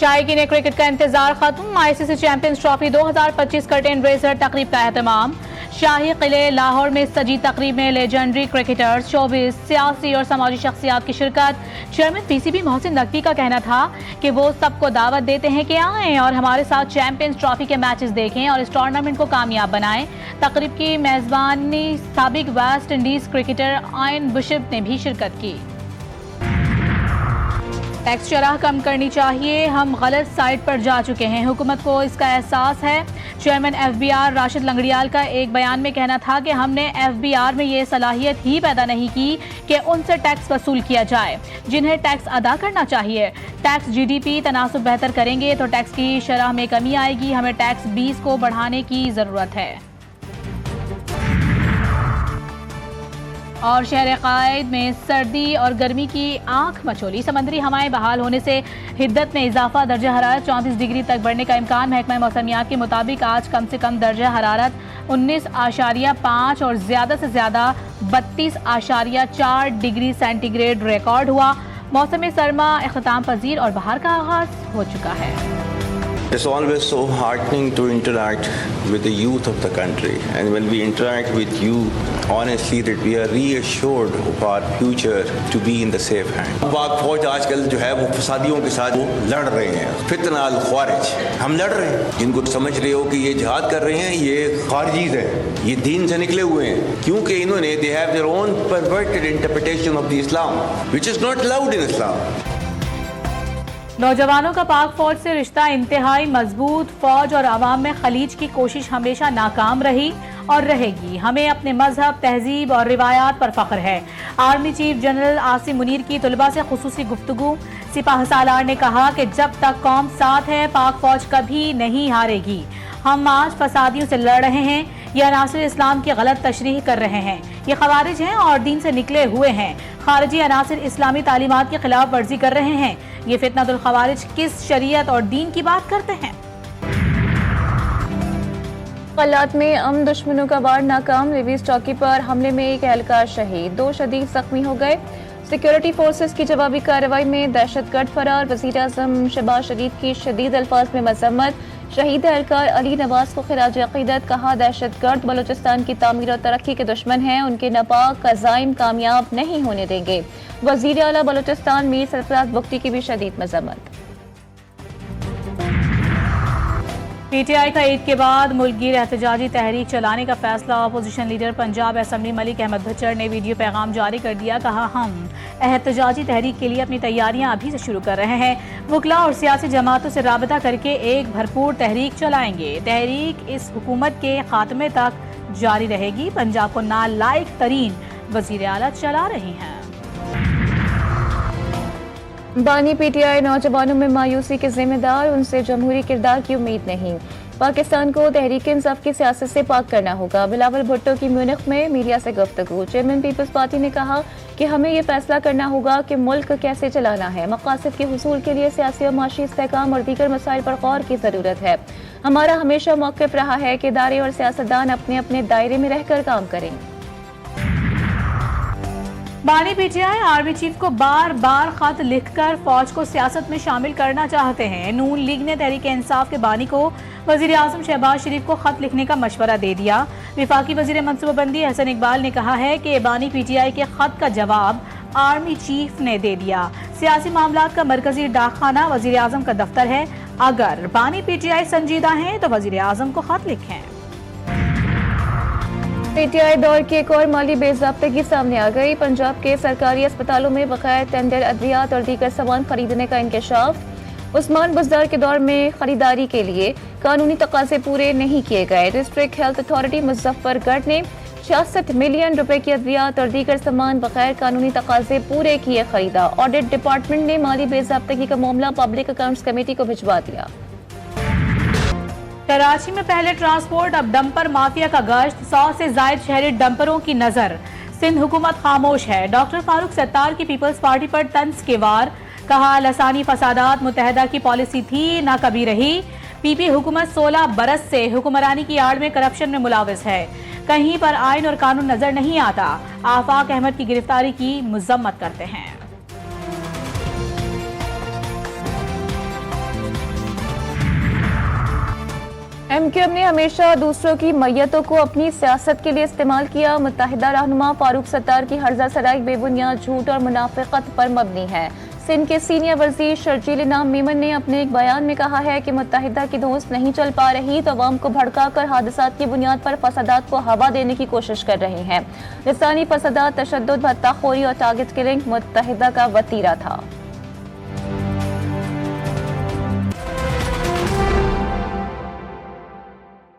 शायकीन cricket का इंतजार खत्म। ICC Champions Trophy 2025 curtain raiser तकरीब का एहतमाम। शाही किले लाहौर में सजी तकरीब में लेजेंडरी क्रिकेटर्स, शोबिस, सियासी और समाजी शख्सियात की शिरकत। चेयरमैन पीसीबी मोहसिन नकवी का कहना था कि वो सबको दावत देते हैं कि आएँ और हमारे साथ चैंपियंस ट्रॉफी के मैचेस देखें और इस टूर्नामेंट को कामयाब बनाएं। तकरीब की मेजबानी साबिक West Indies cricketer ion bishop ने भी शिरकत की। टैक्स शरह कम करनी चाहिए, हम गलत साइड पर जा चुके हैं, हुकूमत को इसका एहसास है। चेयरमैन एफबीआर राशिद लंगड़ियाल का एक बयान में कहना था कि हमने एफबीआर में ये सलाहियत ही पैदा नहीं की कि उनसे टैक्स वसूल किया जाए जिन्हें टैक्स अदा करना चाहिए। टैक्स जीडीपी तनासुब बेहतर करेंगे तो टैक्स की शरह में कमी आएगी। हमें टैक्स 20 को बढ़ाने की ज़रूरत है। और शहर कायद में सर्दी और गर्मी की आंख मचोली। समंदरी हवाएं बहाल होने से हिद्दत में इजाफा, दर्जा हरारत 34 डिग्री तक बढ़ने का इम्कान। महकमा मौसमियात के मुताबिक आज कम से कम दर्जा हरारत 19.5 और ज़्यादा से ज़्यादा 32.4 डिग्री सेंटीग्रेड रिकॉर्ड हुआ। मौसम सरमा इख्तिताम पजीर और बहार का आगाज हो चुका है। It's always so heartening to interact with the youth of the country, and when we interact with youth, honestly that we are reassured of our future to be in the safe hand. पाक फौज आजकल जो है वो फसादियों के साथ वो लड़ रहे हैं, फितना अल ख्वारिज हम लड़ रहे हैं। जिनको समझ रहे हो कि ये जिहाद कर रहे हैं, ये खारजीज है, ये दीन से निकले हुए हैं, क्योंकि इन्होंने they have their own perverted interpretation of the Islam, which is not allowed in Islam. नौजवानों का पाक फौज से रिश्ता इंतहाई मजबूत। फौज और आवाम में खलीज की कोशिश हमेशा नाकाम रही और रहेगी। हमें अपने मजहब, तहजीब और रिवायात पर फख्र है। Army chief general Asim Munir की तलबा से खुसूसी गुफ्तगू। सिपाह सालार ने कहा कि जब तक कौम साथ है पाक फौज कभी नहीं हारेगी। हम आज फसादियों से लड़ रहे हैं, यह अनासिर इस्लाम की गलत तशरीह कर रहे हैं, ये खवारिज हैं और दीन से निकले हुए हैं। खारिजी अनासिर इस्लामी तालीमात की खिलाफ वर्जी कर रहे हैं। ये फितनतुल खवारिज किस शरीयत और दीन की बात करते हैं। कलात में अम दुश्मनों का वार नाकाम। रिवीज चौकी पर हमले में एक एहलकार शहीद, 2 शदीद जख्मी हो गए। सिक्योरिटी फोर्सेस की जवाबी कार्रवाई में दहशतगर्द फरार। वज़ीर आज़म शहबाज शरीफ की शदीद अल्फाज में मजम्मत। शहीद एहलकार अली नवाज को खिराज अकीदत। कहा दहशतगर्द बलूचिस्तान की तामीर और तरक्की के दुश्मन हैं, उनके नापाक अज़ाइम कामयाब नहीं होने देंगे। वज़ीर आला बलूचिस्तान मीर सरफराज बुख्ती की भी शदीद मजम्मत। पीटीआई का ईद के बाद मुल्कगीर एहतजाजी तहरीक चलाने का फैसला। Opposition leader Punjab assembly Malik Ahmad Bhachar ने वीडियो पैगाम जारी कर दिया। कहा हम एहतजाजी तहरीक के लिए अपनी तैयारियां अभी से शुरू कर रहे हैं। वकला और सियासी जमातों से राबता करके एक भरपूर तहरीक चलाएंगे। तहरीक इस हुकूमत के खात्मे तक जारी रहेगी। पंजाब को नालायक तरीन वजीर आला चला रही हैं। बानी पीटीआई नौजवानों में मायूसी के जिम्मेदार, उनसे जमहूरी किरदार की उम्मीद नहीं। पाकिस्तान को तहरीक इंसाफ की सियासत से पाक करना होगा। बिलावल भुट्टो की म्यूनिख में मीडिया से गुफ्तगू। चेयरमैन पीपल्स पार्टी ने कहा कि हमें ये फैसला करना होगा कि मुल्क कैसे चलाना है। मकासद के हुसूल के लिए सियासी और माशी इस्तेहकाम और दीगर मसाइल पर गौर की ज़रूरत है। हमारा हमेशा मौक़िफ़ रहा है कि इदारे और सियासतदान अपने अपने दायरे में रहकर काम करें। बानी पीटीआई आर्मी चीफ को बार बार खत लिखकर फौज को सियासत में शामिल करना चाहते हैं। नून लीग ने तहरीक इंसाफ के बानी को वजीर आज़म शहबाज शरीफ को खत लिखने का मशवरा दे दिया। विफाकी वजीर मनसूबाबंदी हसन इकबाल ने कहा है कि बानी पीटीआई के खत का जवाब आर्मी चीफ ने दे दिया। सियासी मामलात का मरकजी डाकखाना वजीर आज़म का दफ्तर है। अगर बानी पीटीआई संजीदा हैं तो वजीर आज़म को खत लिखें। पीटीआई दौर की एक और माली बेज़ाब्तगी सामने आ गई। पंजाब के सरकारी अस्पतालों में बकाया टेंडर अद्वियात और दीगर सामान खरीदने का इंकशाफ। उस्मान बुज़दार के दौर में खरीदारी के लिए कानूनी तकाज़े पूरे नहीं किए गए। डिस्ट्रिक्ट हेल्थ अथॉरिटी मुजफ्फरगढ़ ने 66 मिलियन रुपए की अद्वियात और दीगर सामान बगैर कानूनी तकाज़े पूरे किए खरीदा। ऑडिट डिपार्टमेंट ने माली बेज़ाब्तगी का मामला पब्लिक अकाउंट्स कमेटी को भिजवा दिया। कराची में पहले ट्रांसपोर्ट अब डंपर माफिया का गश्त। 100 से जायद शहरी डंपरों की नजर। सिंध हुकूमत खामोश है। डॉक्टर फारूक सत्तार की पीपल्स पार्टी पर तंज के वार। कहा लसानी फसादात मुत्तहदा की पॉलिसी थी ना कभी रही। पीपी हुकूमत 16 बरस से हुक्मरानी की आड़ में करप्शन में मुलाविस है। कहीं पर आइन और कानून नजर नहीं आता। आफाक अहमद की गिरफ्तारी की मजम्मत करते हैं। MQM ने हमेशा दूसरों की मैयतों को अपनी सियासत के लिए इस्तेमाल किया। मुत्तहिदा रहनुमा फारूक सत्तार की हर्जा सराई बेबुनियाद झूठ और मुनाफिकत पर मबनी है। सिंध के सीनियर वज़ीर शर्जील इनाम मेमन ने अपने एक बयान में कहा है कि मुत्तहिदा की धौंस नहीं चल पा रही तो अवाम को भड़का कर हादसात की बुनियाद पर फसादात को हवा देने की कोशिश कर रहे हैं। लिसानी फसादात, तशद्दुद, भत्ताखोरी और टारगेट किलिंग मुत्तहिदा का वतीरा था।